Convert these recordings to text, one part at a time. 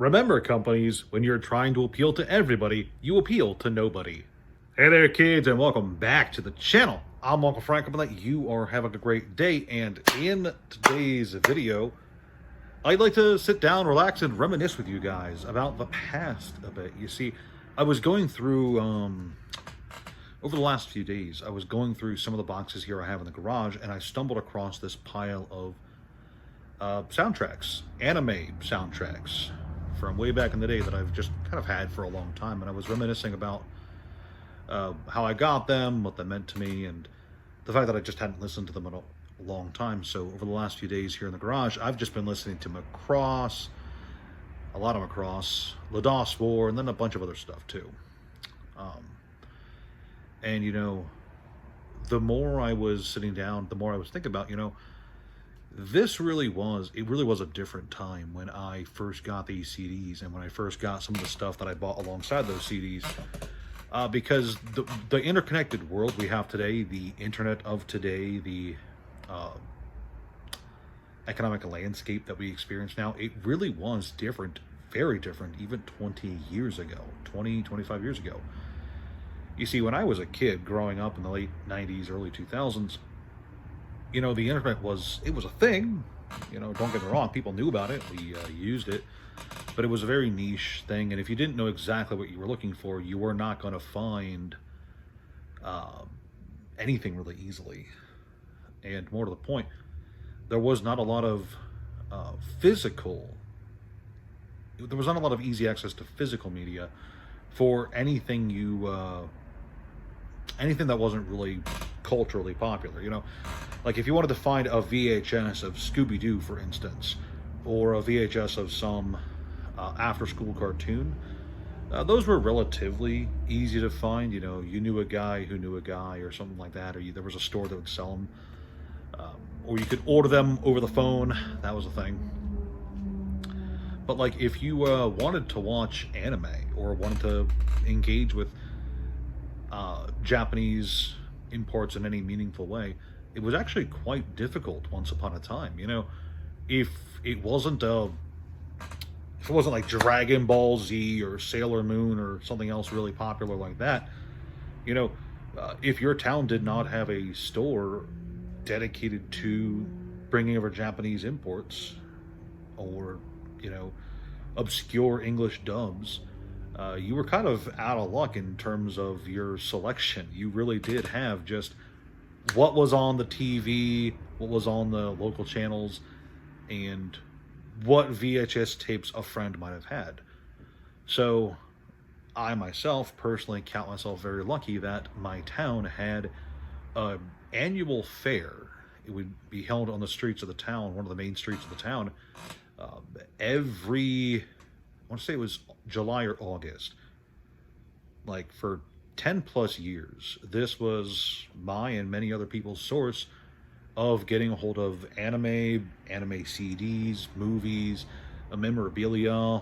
Remember, companies, when you're trying to appeal to everybody, you appeal to nobody. Hey there, kids, and welcome back to the channel. I'm Uncle Frank, hoping that you are having a great day, and in today's video, I'd like to sit down, relax, and reminisce with you guys about the past a bit. You see, I was going through, over the last few days, I was going through some of the boxes here I have in the garage, and I stumbled across this pile of soundtracks, anime soundtracks from way back in the day that I've just kind of had for a long time. And I was reminiscing about how I got them, what they meant to me, and the fact that I just hadn't listened to them in a long time. So over the last few days here in the garage, I've just been listening to Macross, a lot of Macross, LaDOS War, and then a bunch of other stuff too. And you know, the more I was sitting down, the more I was thinking about, this really was a different time when I first got these CDs and when I first got some of the stuff that I bought alongside those CDs. Because the interconnected world we have today, the internet of today, the economic landscape that we experience now, it really was different, very different, even 20 years ago, 20, 25 years ago. You see, when I was a kid growing up in the late 90s, early 2000s, the internet was a thing. Don't get me wrong, people knew about it, we used it, but it was a very niche thing, and if you didn't know exactly what you were looking for, you were not going to find anything really easily. And more to the point, there was not a lot of there was not a lot of easy access to physical media for anything anything that wasn't really culturally popular. Like if you wanted to find a VHS of Scooby-Doo, for instance, or a VHS of some after-school cartoon, those were relatively easy to find. You knew a guy who knew a guy or something like that, or there was a store that would sell them, or you could order them over the phone. That was a thing. But like if you wanted to watch anime or wanted to engage with Japanese imports in any meaningful way, it was actually quite difficult once upon a time. If it wasn't like Dragon Ball Z or Sailor Moon or something else really popular like that, if your town did not have a store dedicated to bringing over Japanese imports or obscure English dubs, you were kind of out of luck in terms of your selection. You really did have just what was on the TV, what was on the local channels, and what VHS tapes a friend might have had. So I myself personally count myself very lucky that my town had an annual fair. It would be held on the streets of the town, one of the main streets of the town, every, I want to say it was July or August. Like for 10 plus years, this was my and many other people's source of getting a hold of anime CDs, movies, memorabilia,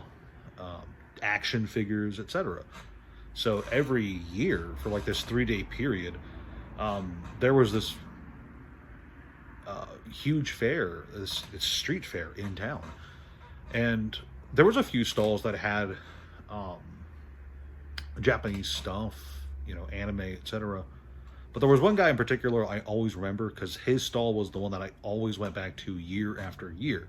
action figures, etc. So every year for like this 3-day period, there was this huge fair, this street fair in town, and there was a few stalls that had Japanese stuff, anime, etc. But there was one guy in particular I always remember because his stall was the one that I always went back to year after year.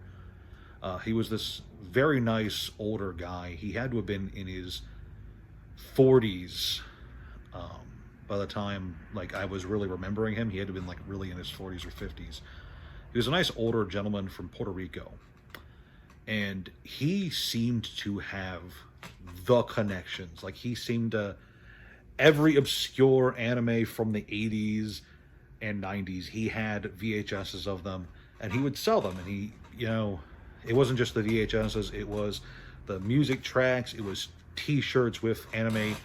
He was this very nice older guy. He had to have been in his 40s by the time I was really remembering him. He had to have been really in his 40s or 50s. He was a nice older gentleman from Puerto Rico, and he seemed to have the connections. He seemed to, every obscure anime from the 80s and 90s, he had VHSs of them, and he would sell them. And he, it wasn't just the VHSs, it was the music tracks, it was t-shirts with anime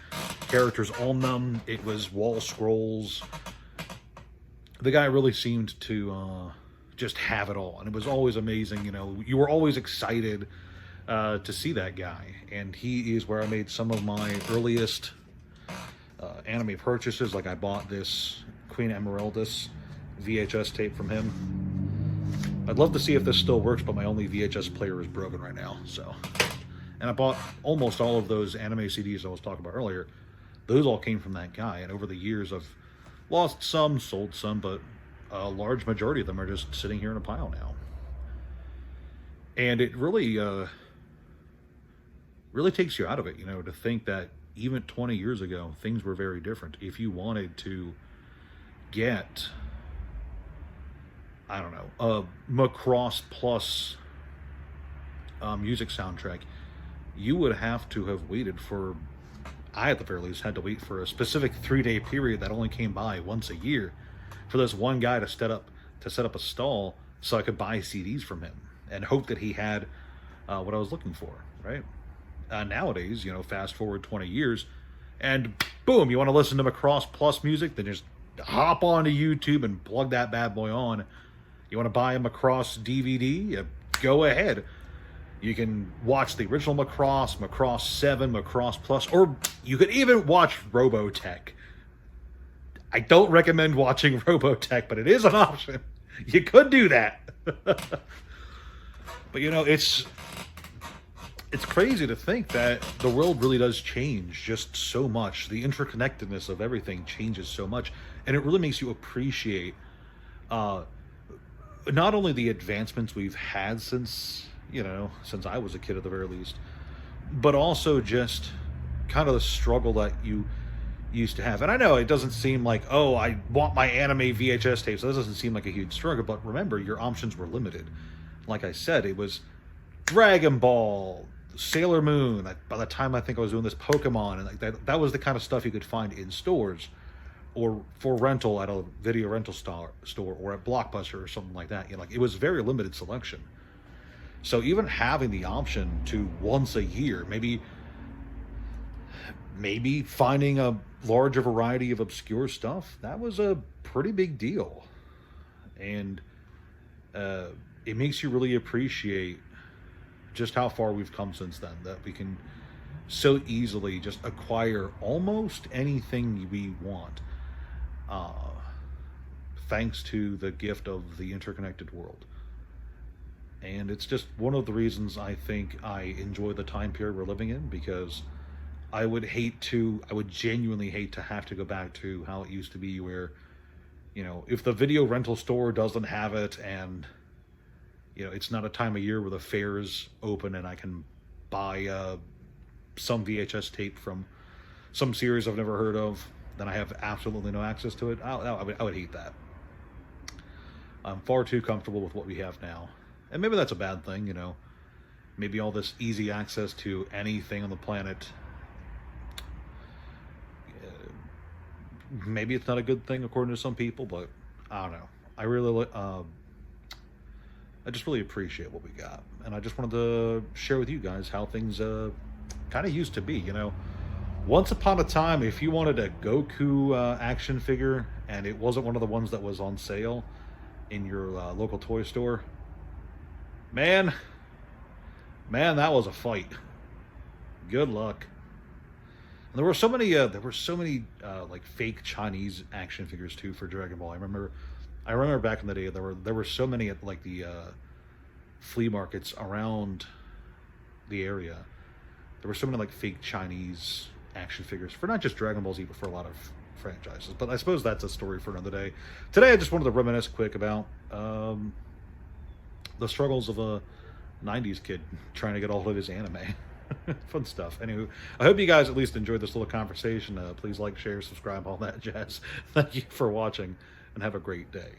characters on them, it was wall scrolls. The guy really seemed to just have it all, and it was always amazing. You were always excited to see that guy, and he is where I made some of my earliest anime purchases. I bought this Queen Emeraldus VHS tape from him. I'd love to see if this still works, but my only VHS player is broken right now, so And I bought almost all of those anime CDs I was talking about earlier. Those all came from that guy. And over the years, I've lost some, sold some, but a large majority of them are just sitting here in a pile now. And it really takes you out of it, to think that even 20 years ago, things were very different. If you wanted to get, I don't know, a Macross Plus music soundtrack, you would have to have waited for, I at the very least had to wait for a specific 3-day period that only came by once a year for this one guy to set up a stall so I could buy CDs from him and hope that he had what I was looking for, right? Nowadays, fast forward 20 years, and boom, you want to listen to Macross Plus music, then just hop onto YouTube and plug that bad boy on. You want to buy a Macross DVD? Go ahead. You can watch the original Macross, Macross 7, Macross Plus, or you could even watch Robotech. I don't recommend watching Robotech, but it is an option. You could do that. But it's crazy to think that the world really does change just so much. The interconnectedness of everything changes so much, and it really makes you appreciate not only the advancements we've had since I was a kid at the very least, but also just kind of the struggle that you used to have. And I know it doesn't seem like, oh, I want my anime VHS tapes. That doesn't seem like a huge struggle, but remember, your options were limited. Like I said, it was Dragon Ball, Sailor Moon. By the time I think I was doing this, Pokemon, and like that was the kind of stuff you could find in stores or for rental at a video rental store or at Blockbuster or something like that. It was very limited selection. So even having the option to once a year, maybe finding a larger variety of obscure stuff, that was a pretty big deal. And it makes you really appreciate just how far we've come since then, that we can so easily just acquire almost anything we want, thanks to the gift of the interconnected world. And it's just one of the reasons I think I enjoy the time period we're living in, because I would genuinely hate to have to go back to how it used to be, where, if the video rental store doesn't have it, and it's not a time of year where the fair is open and I can buy some VHS tape from some series I've never heard of, then I have absolutely no access to it. I would hate that. I'm far too comfortable with what we have now. And maybe that's a bad thing, Maybe all this easy access to anything on the planet, maybe it's not a good thing according to some people, but I don't know. I just really appreciate what we got. And I just wanted to share with you guys how things kind of used to be, Once upon a time, if you wanted a Goku action figure and it wasn't one of the ones that was on sale in your local toy store, man, that was a fight. Good luck. And there were so many like fake Chinese action figures too for Dragon Ball. I remember back in the day there were so many at like the flea markets around the area. There were so many like fake Chinese action figures for not just Dragon Ball Z, but for a lot of franchises. But I suppose that's a story for another day. Today I just wanted to reminisce quick about the struggles of a 90s kid trying to get all of his anime. Fun stuff. Anyway, I hope you guys at least enjoyed this little conversation. Please like, share, subscribe, all that jazz. Thank you for watching, and have a great day.